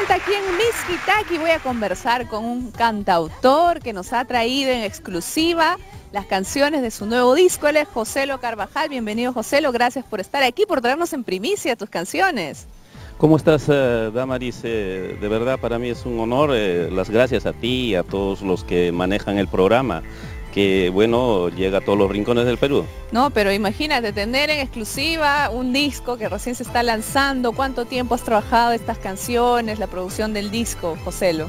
vuelta aquí en Miskitaki. Voy a conversar con un cantautor que nos ha traído en exclusiva las canciones de su nuevo disco. Él es Joselo Carvajal. Bienvenido, Joselo. Gracias por estar aquí, por traernos en primicia tus canciones. ¿Cómo estás, Damaris? De verdad para mí es un honor. Las gracias a ti y a todos los que manejan el programa, que bueno, llega a todos los rincones del Perú. No, pero imagínate, tener en exclusiva un disco que recién se está lanzando. ¿Cuánto tiempo has trabajado estas canciones, la producción del disco, Joselo?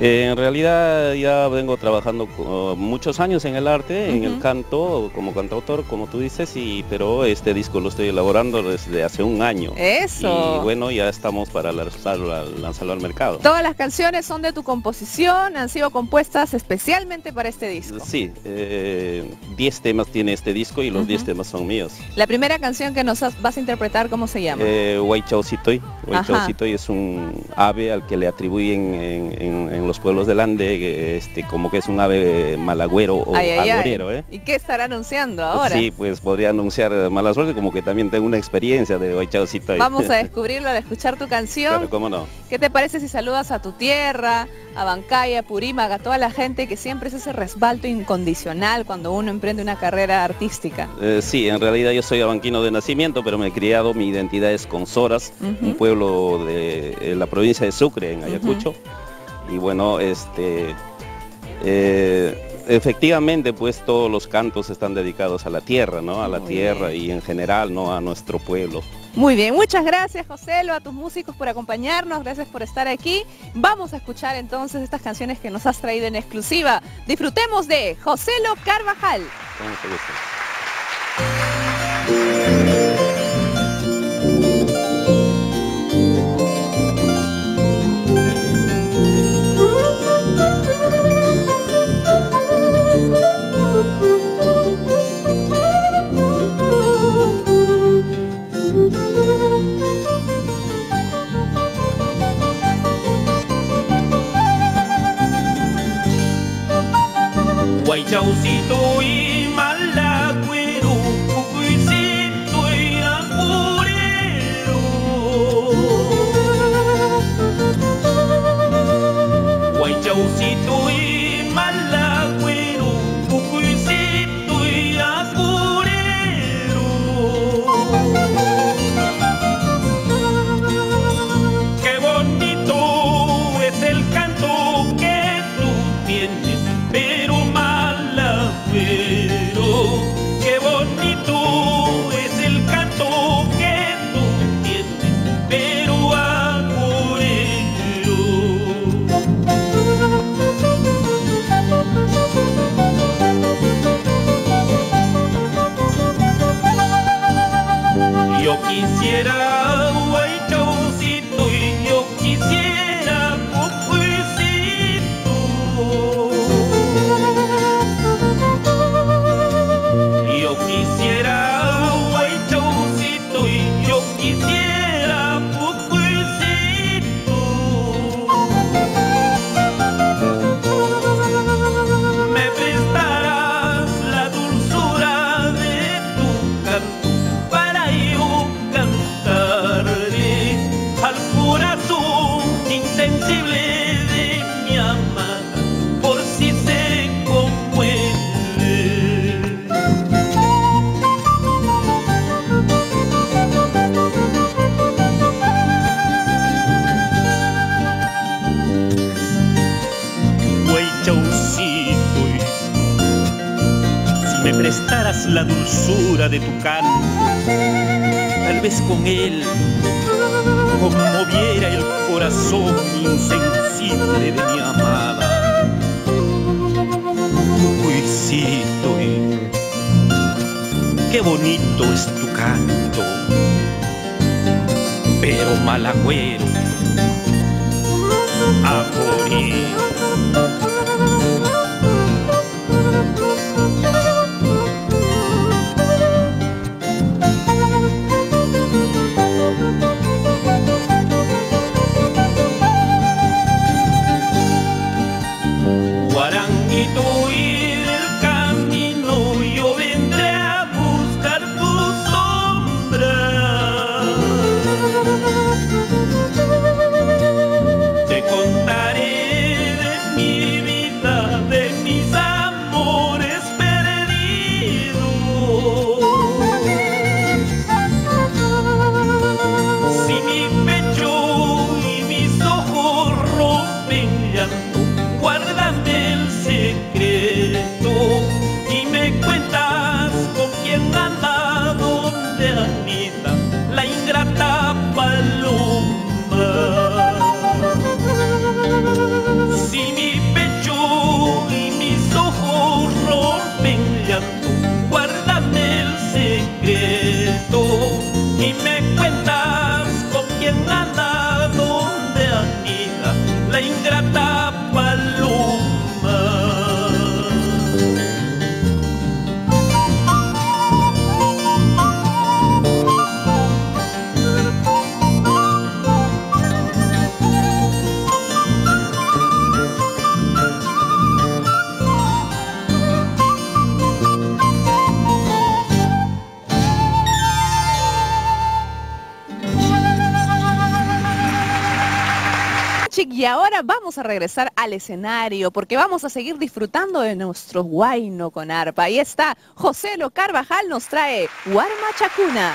En realidad ya vengo trabajando muchos años en el arte, en el canto, como cantautor, como tú dices, pero este disco lo estoy elaborando desde hace un año. ¡Eso! Y bueno, ya estamos para lanzarlo al mercado. ¿Todas las canciones son de tu composición? ¿Han sido compuestas especialmente para este disco? Sí, 10 temas tiene este disco y los 10 temas son míos. La primera canción que nos vas a interpretar, ¿cómo se llama? Huaychaucitoy. Huaychaucitoy es un ave al que le atribuyen en los pueblos del Ande, como que es un ave malagüero o agorero. ¿Y qué estará anunciando ahora? Sí, pues podría anunciar mala suerte, como que también tengo una experiencia de Huaychaucitoy. Vamos a descubrirlo al escuchar tu canción. Claro, cómo no. ¿Qué te parece si saludas a tu tierra, a Bancaya, a Purímac, a toda la gente que siempre es ese respaldo incondicional cuando uno emprende una carrera artística? Sí, en realidad yo soy abanquino de nacimiento, pero me he criado, mi identidad es Consoras, un pueblo de la provincia de Sucre, en Ayacucho. Y bueno, efectivamente, pues todos los cantos están dedicados a la tierra, ¿no? A la tierra y en general, ¿no? A nuestro pueblo. Muy bien, muchas gracias, Joselo, a tus músicos por acompañarnos, gracias por estar aquí. Vamos a escuchar entonces estas canciones que nos has traído en exclusiva. Disfrutemos de Joselo Carvajal. Con mucho gusto. Huaychaucitoy, malagüero, cucuicitoy, agorero. Huaychaucitoy, malagüero, cucuicitoy, agorero. Qué bonito es el canto que tú tienes, pero qué bonito es el canto que tú tienes, pero agorero. Yo quisiera Huaychaucito y yo quisiera Cucuicito. Yo quisiera Huaychaucito y yo quisiera Cucuicito. Me prestarás la dulzura de tu canto para yo cantarle al corazón insensible de mi amada, por si se conmueve. Si me prestaras la dulzura de tu canto, tal vez con él conmoviera el corazón insensible de mi amada. Cucuicito, qué bonito es tu canto, pero malagüero, a morir. Guaranguito y del camino yo vendré a buscar tu sombra. Chic, y ahora vamos a regresar al escenario porque vamos a seguir disfrutando de nuestro huayno con arpa. Ahí está, Joselo Carvajal nos trae Huarmachacuna.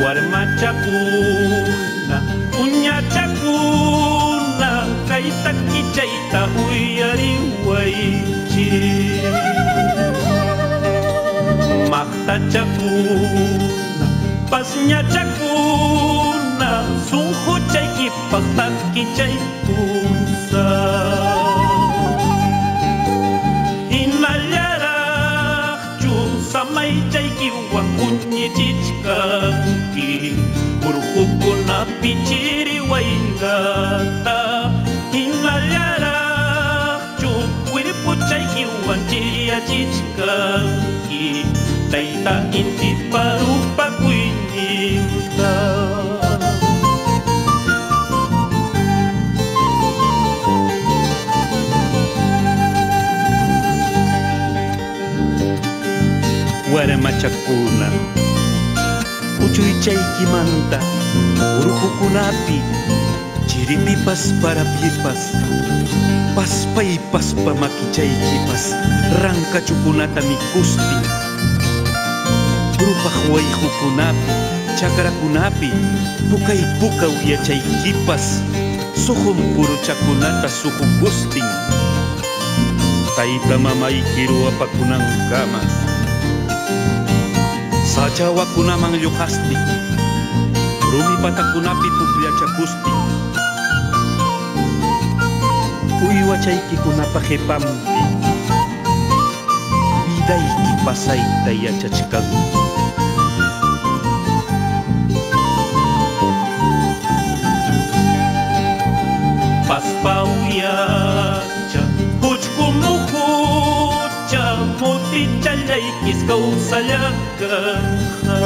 Huarmachacuna, uñachacuna, kaita kichaita uyari waichi. Mahtachacuna, pasñachacuna, sunjuchay kipakta kichay punsa. Inallaraqchu samaychay kiwa kuñichichkanki. Urhukunapi chiriwaynata hinallaraqchu wirpuchaykiwan chiriyachichkanki tayta inti parupakuyninta. Huarmachacuna, uchuychaykimanta urukukunapi chiripipas parapipas paspay paspa makichaykipas rankachukunata mikusti. Urupaq wayhukunapi chakrakunapi pukay puka uyachaykipas suhun puruchakunata suhukustin. Tayta mamayki ruwapakunankama sachawakunaman lluqasti. Rumi patakunapi pukllachakusti. Uywachaykikunapa qhipampi vidayki pasayta yachachkanki. Paspa uyacha huchku muhucha mutichallaykis kawsallakanqa.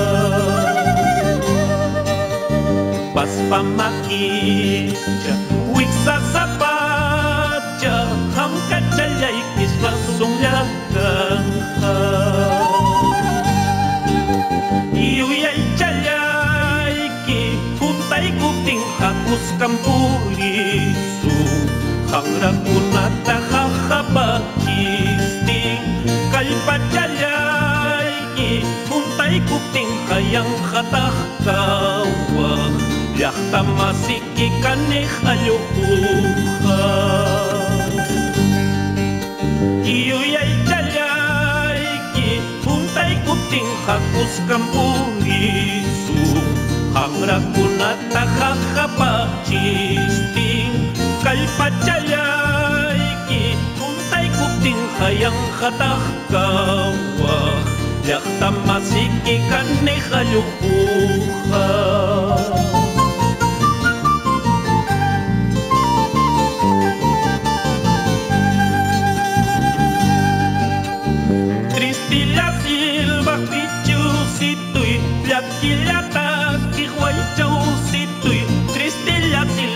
Paspa makicha, wiksa zapacha, hamkachallaykis rasunllakanqa. Yuyaychallayki juntaykuptin hakuskan purisu, hanrakunata hahapakistin. Kallpachallayki juntaykuptin hayan hataqkawaq. Llaqta masiki kanej allukuqa. Yuyaychallayki juntaykuptin hakuskan purisu, hanrakunata hahapachistin. Kallpachallayki juntaykuptin hayan hataqkawaq. Llaqta masiki kanej allukuqa.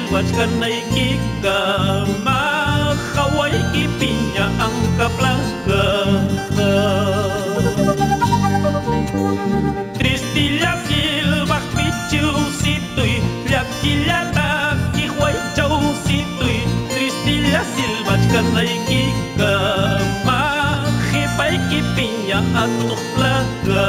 Wachkanaykika mahawayki piña ankaplaqa. Tristilla silbaq pichusituy llakillataki huaychawsituy. Tristilla silbachkanaykika mahipayki piña atuqplaqa.